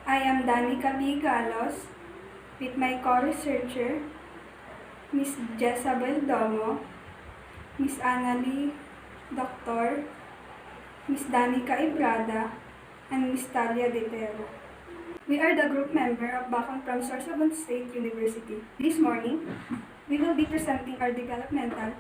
I am Danica B. Galos with my co-researcher, Ms. Jezabel Domo, Ms. Annalie Doctor, Ms. Danica Ibrada, and Ms. Talia Detero. We are the group member of Bacon from Sorsogon State University. This morning, we will be presenting our developmental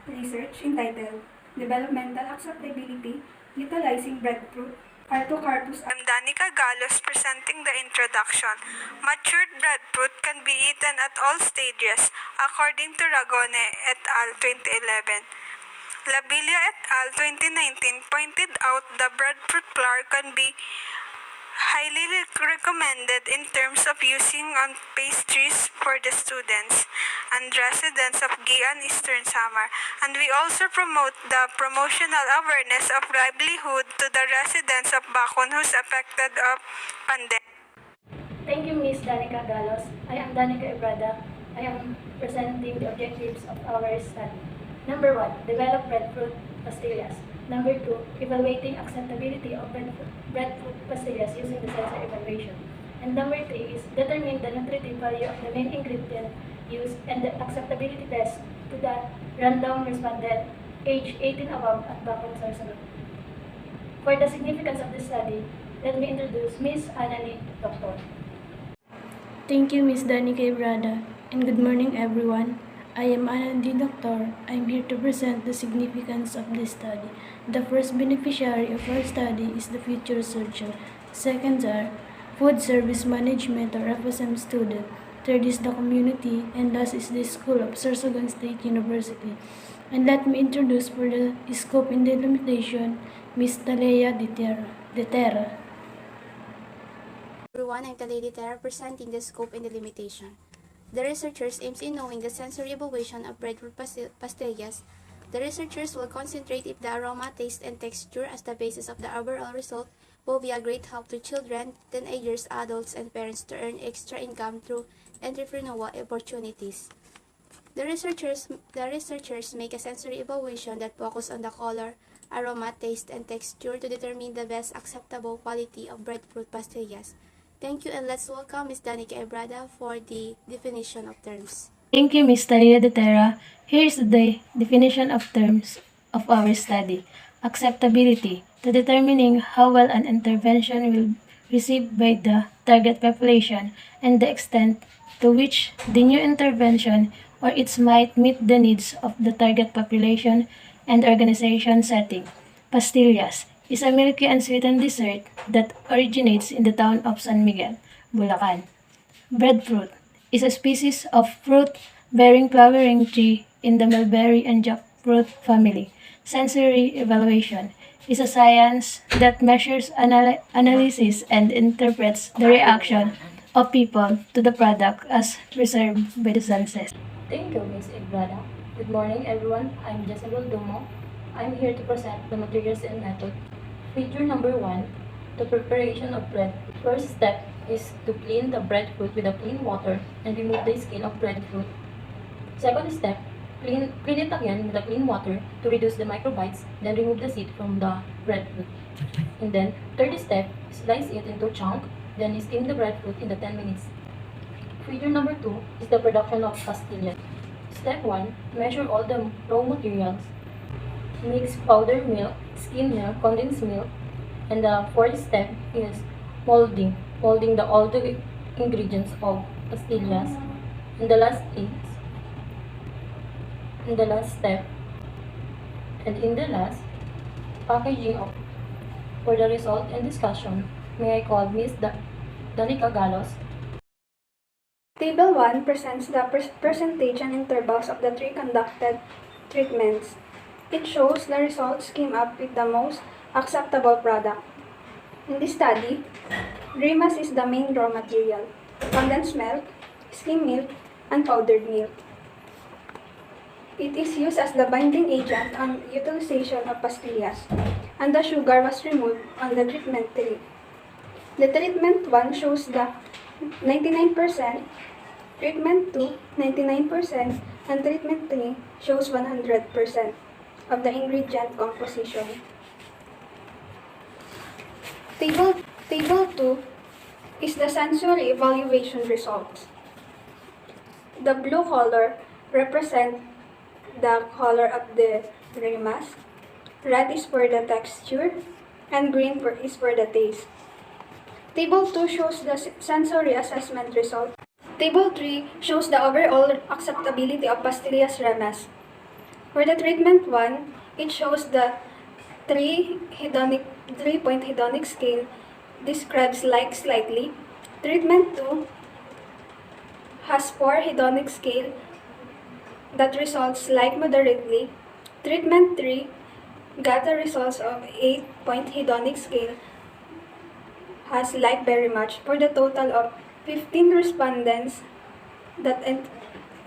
research entitled Developmental Acceptability Utilizing Breadfruit Artocarpus. I'm Danica Galos presenting the introduction. Matured breadfruit can be eaten at all stages, according to Ragone et al. 2011. Labilia et al. 2019 pointed out the breadfruit flour can be highly recommended in terms of using on pastries for the students and residents of Gian Eastern Samar, and we also promote the promotional awareness of livelihood to the residents of Bacon who's affected of pandemic. Thank you, Ms. Danica Galos. I am Danica Ibrada. I am presenting the objectives of our study. Number 1, develop breadfruit pastillas. Number 2, evaluating acceptability of breadfruit pastillas using the sensor evaluation. And number 3 is determine the nutritive value of the main ingredient used and the acceptability test to the random respondent age 18 above at Bacon Sorsogon. For the significance of this study, let me introduce Ms. Annalie Doctor. Thank you, Ms. Danica Ibrada, and good morning, everyone. I am Anandi Doctor. I am here to present the significance of this study. The first beneficiary of our study is the future researcher. Second are Food Service Management or FSM student. Third is the community, and last is the School of Sorsogon State University. And let me introduce for the scope and delimitation, Ms. Talia Detera. Everyone, I'm Talia Detera presenting the scope and the limitation. The researchers aims in knowing the sensory evaluation of breadfruit pastillas. The researchers will concentrate if the aroma, taste, and texture as the basis of the overall result will be a great help to children, teenagers, adults, and parents to earn extra income through entrepreneurial opportunities. The researchers make a sensory evaluation that focus on the color, aroma, taste, and texture to determine the best acceptable quality of breadfruit pastillas. Thank you, and let's welcome Ms. Danica Ibrada for the definition of terms. Thank you, Ms. Talia Detera. Here's the definition of terms of our study. Acceptability, to determining how well an intervention will received by the target population and the extent to which the new intervention or its might meet the needs of the target population and organization setting. Pastillas is a milky and sweetened dessert that originates in the town of San Miguel, Bulacan. Breadfruit is a species of fruit-bearing flowering tree in the mulberry and jackfruit family. Sensory evaluation is a science that measures, analyzes, and interprets the reaction of people to the product as preserved by the senses. Thank you, Ms. Ibrada. Good morning, everyone. I'm Jezabel Domo. I'm here to present the materials and method. Feature number 1, the preparation of bread. First step is to clean the breadfruit with a clean water and remove the skin of breadfruit. Second step, clean it again with a clean water to reduce the microbites, then remove the seed from the breadfruit. And then, third step, slice it into chunk, then steam the breadfruit in the 10 minutes. Feature number 2 is the production of pastillas. Step 1, measure all the raw materials. Mix powdered milk, skim milk, condensed milk, and the fourth step is molding all the ingredients of pastillas. And the last step, and in the last, packaging of. For the result and discussion, may I call Ms. Danica Galos. Table 1 presents the percentage and intervals of the 3 conducted treatments. It shows the results came up with the most acceptable product. In this study, Remas is the main raw material, condensed milk, skim milk, and powdered milk. It is used as the binding agent on utilization of pastillas, and the sugar was removed on the treatment 3. The treatment 1 shows the 99%, treatment 2 99%, and treatment 3 shows 100% of the ingredient composition. Table 2 is the sensory evaluation results. The blue color represents the color of the grimace, red is for the texture, and green is for the taste. Table 2 shows the sensory assessment result. Table 3 shows the overall acceptability of Pastillas Remes. For the treatment 1, it shows the 3-point hedonic scale describes like slightly. Treatment 2 has 4 hedonic scale that results like moderately. Treatment 3 got the results of 8-point hedonic scale has like very much for the total of 15 respondents that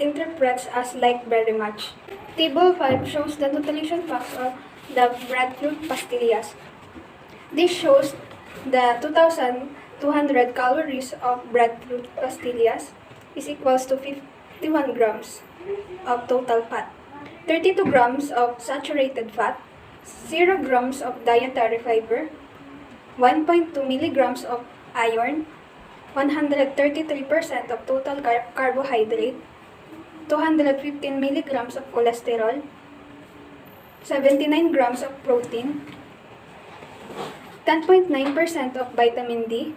interprets as like very much. Table 5 shows the nutrition facts of the breadfruit pastillas. This shows the 2,200 calories of breadfruit pastillas is equals to 51 grams of total fat, 32 grams of saturated fat, 0 grams of dietary fiber, 1.2 milligrams of iron, 133% of total carbohydrate, 215 milligrams of cholesterol, 79 grams of protein, 10.9% of vitamin D,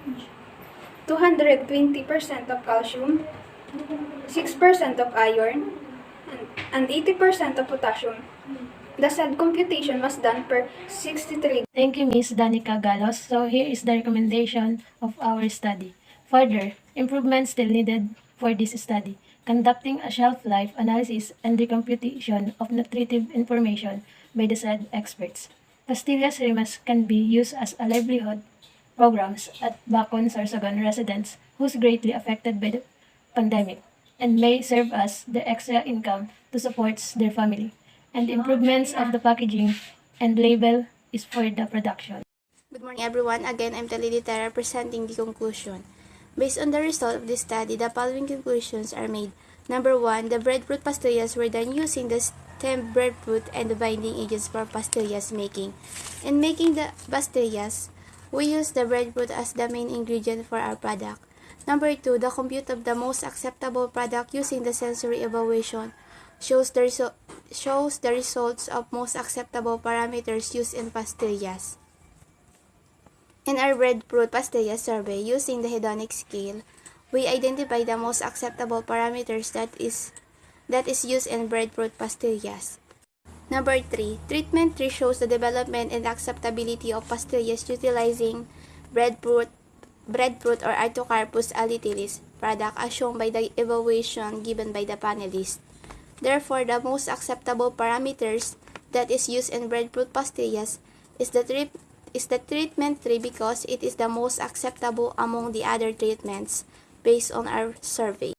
220% of calcium, 6% of iron, and 80% of potassium. The said computation was done per 63. Thank you, Ms. Danica Galos. So here is the recommendation of our study. Further, improvements still needed for this study. Conducting a shelf life analysis and recomputation of nutritive information by the said experts. Pastillas Remes can be used as a livelihood programs at Bacon, Sorsogon residents who's greatly affected by the pandemic and may serve as the extra income to support their family. And improvements of the packaging and label is for the production. Good morning, everyone. Again, I'm Talili Tara presenting the conclusion. Based on the result of this study, the following conclusions are made. Number 1, the breadfruit pastillas were done using the stem breadfruit and the binding agents for pastillas making. In making the pastillas, we use the breadfruit as the main ingredient for our product. Number 2, the compute of the most acceptable product using the sensory evaluation shows the results of most acceptable parameters used in pastillas. In our breadfruit pastillas survey, using the hedonic scale, we identify the most acceptable parameters that is used in breadfruit pastillas. Number 3, treatment 3 shows the development and acceptability of pastillas utilizing breadfruit or Artocarpus alitilis product as shown by the evaluation given by the panelists. Therefore, the most acceptable parameters that is used in breadfruit pastillas is the treatment 3 because it is the most acceptable among the other treatments based on our survey.